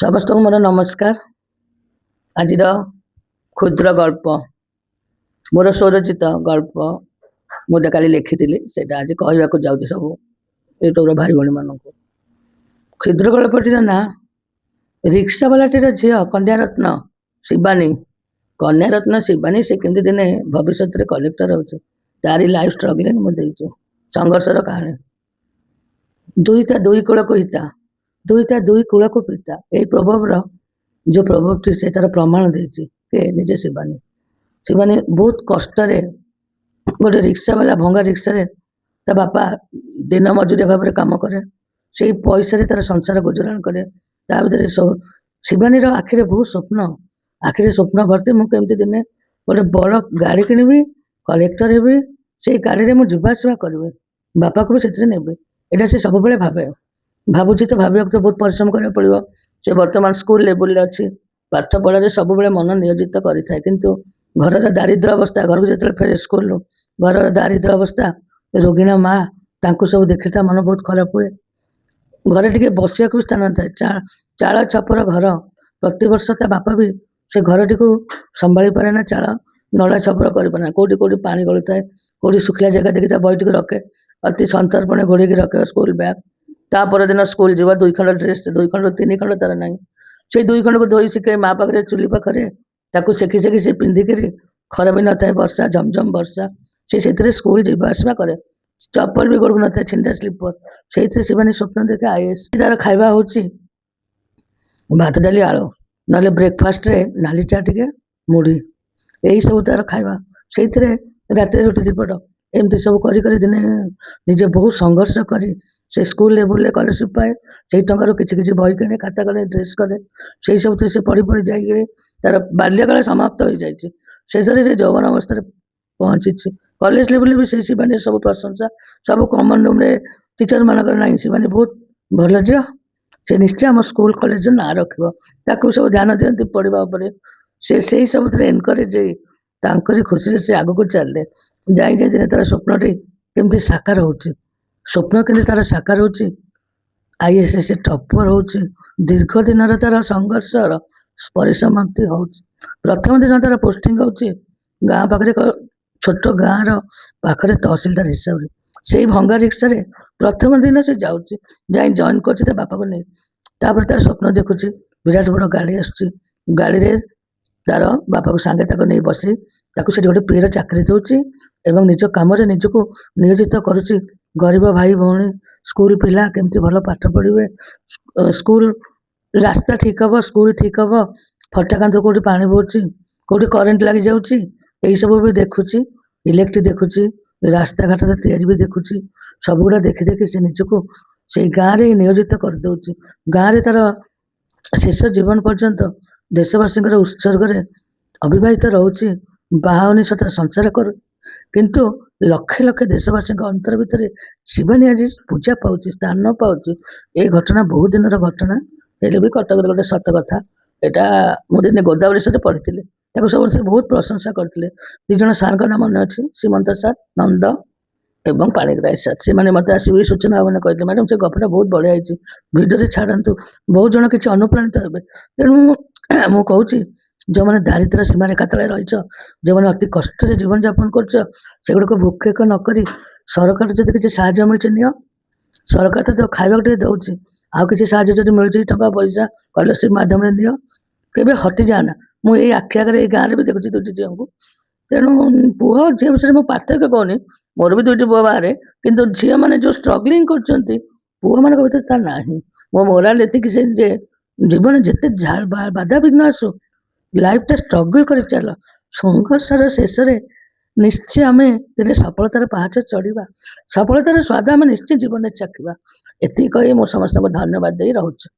समस्त को मोर नमस्कार। आज क्षुद्र गल्प मोर स्वरचित गल्प मुझे काली लिखी से आज कहवाक जाऊँ सब यूट्यूब भाई भाई मान क्षुद्र गल्पटीर ना रिक्शा वालाटीर झील कन्यारत्न शिवानी। कन्यारत्न शिवानी से केमती दिने भविष्य में कलेक्टर हो तारी लाइफ स्ट्रगलिंग मुझे संघर्षर कहानी। दुईटा दुई कूल को हिता दुईटा दुई कूल को पिता यही प्रभावर जो प्रभाव से तार प्रमाण देती निजे शिवानी। शिवानी बहुत कष्ट गोटे रिक्शा वाला भंगा रिक्शा ता बापा दिन मजूरिया भाव में कम करे से पैसा तार संसार गुजराण करे भर सब शिवानी आखिरे बहुत स्वप्न आखिरे स्वप्न भर्ती मुझे दिने गोटे बड़ गाड़ी किणवी कलेक्टर हेबी से गाड़ी में जावासवा करी बापा को भी से नेबी यहाँ से सब भावे भावुची तो भाविक तो बहुत परिश्रम करा पड़ो। से बर्तमान स्कूल लेवल अच्छी पाठ पढ़ा सब मन नियोजित करें किंतु घर दारिद्र अवस्था घर को जो फेरे स्कूल घर दारिद्र अवस्था रोगिणा माँ सब देखी मन बहुत खराब हुए। घर टे बसिया भी स्थान थाए चाल छपर घर प्रति वर्ष ता बापा भी से घर टी संभाली पारे ना चाल नड़ा छपर कर कौटी कौटी पा गलु थाए कौटी सुखिला जगह देखी बही टी रखे अति संतर्पणे घोड़े रखे स्कूल बैग तापर दिन स्कूल जीवा 2 खंड ड्रेस 2 खंड 3 खंड तार ना से 2 खंड को धोई शिखे माँ पाखे चुली पाखे सेखी सेखी से पिंधिक खरा भी न था वर्षा झमझम वर्षा से स्कूल जावासवा करे चप्पल भी गोड़ न था छिंडा स्लीपर से शिवानी स्वप्न देखे आईएएस तार खाଇବା होची भात डाली आलू ना ब्रेकफास्ट रे नाली चा टे मुढ़ी यही सब तार खाଇବା से रात रुटी दीपट एमती सब कर दिने निजे बहुत संघर्ष करी से स्कूल लेवल स्कॉलरशिप पाए से टंकार किसी बही किणे खाता करे ड्रेस करे से सब से पढ़ी पढ़ी जाए तार बाल्यकाल समाप्त हो जाए शेष से जौवन अवस्था पहुंची कॉलेज लेवल भी से शिवानी सब प्रशंसा सब कॉमन रूम रे टीचर मानकर ना शिवानी बहुत भल झील से निश्चय आम स्कूल कॉलेज ना रख सब ध्यान दिखती पढ़ा से सब एनकरेज तांकरी खुशी से आग को चलते जाई जाए दिन तार स्वप्नटी केमती साकार हो स्वप्न के तार साकार हो आईएएस टॉपर हो दीर्घ दिन तार संघर्ष परिसमाप्ति हो प्रथम दिन तार पोस्टिंग हो गाँ पाखे छोट गाँव पाखे तहसिलदार हिसाब से भंगा रिक्शा प्रथम दिन से जाऊँगी जाए जॉइन कर बापा को नहीं तार स्वप्न देखुची विराट बड़ गाड़ी आसुची गाड़ी रे तार बापा को सांगे नहीं बसई से गोटे पीर चाकरी दूसरी एवं निज कम निजक नियोजित करुच्ची गरीब भाई भौणी स्कूल पिला केमती भल पाठ पढ़े स्कूल रास्ता ठीक हम स्कूल ठीक हम फटाकांत कौटी पानी बोची कौटी करेन्ट लगी जाऊँगी यही सब भी देखुची इलेक्ट्रिक देखुची रास्ता घाट तैयारी भी देखुची सब गुड़ा देखी देखी से निजक से गाँव में नियोजित कर दौची गाँव में तार शेष जीवन पर्यंत देशवासी उत्सर्ग अविवाहित रोचे बाहानी सत संसार कर किंतु लक्षे लक्षे देशवासी अंतर भितर शिवानी आज पूजा पाँच स्थान पाँच ये घटना बहुत दिन घटना हेल्ले भी कटक गोटे सत कथा यहाँ मुझे गोदावरी सहित पढ़ी सब से बहुत प्रशंसा करते दिज सार नाम मन अच्छी श्रीमंत सार नंद एवं पाणिग्राही सार से मत आस सूचना मैंने कहते मैडम से गपटा बहुत बढ़िया है भिडियो छाड़ू बहुत जन किसी अनुप्राणित हे तेणु मु कहूँ जो मैंने दारिद्र सीमा रेखा तले रही जो मैंने अति कष्ट जीवन यापन कर भूक्षेप नक सरकार जब किसी साहय मिली सरकार तो खावा दौर आउ कि साहय मिलूँ टका पैसा स्कॉलरशिप मध्यम नि के हटि जाना मुझे आखि आगे गाँव भी देखुची 2टी झील को तेणु पुह झी विषय मुझे पार्थक्य कहनी मोर भी 2टी पुह बाहर कितु झील मैंने जो स्ट्रगलिंग कर पुह मान भर ना मो मोराल ये जीवन जिते बाधा विघ्न आसू लाइफ स्ट्रगल कर चल संघर्षर शेष निश्चय आम दिन सफलतार पहाच चढ़ा सफलतार स्वाद आम निश्चय जीवन में चाखा एति कही मो समस्त को धन्यवाद दे रही।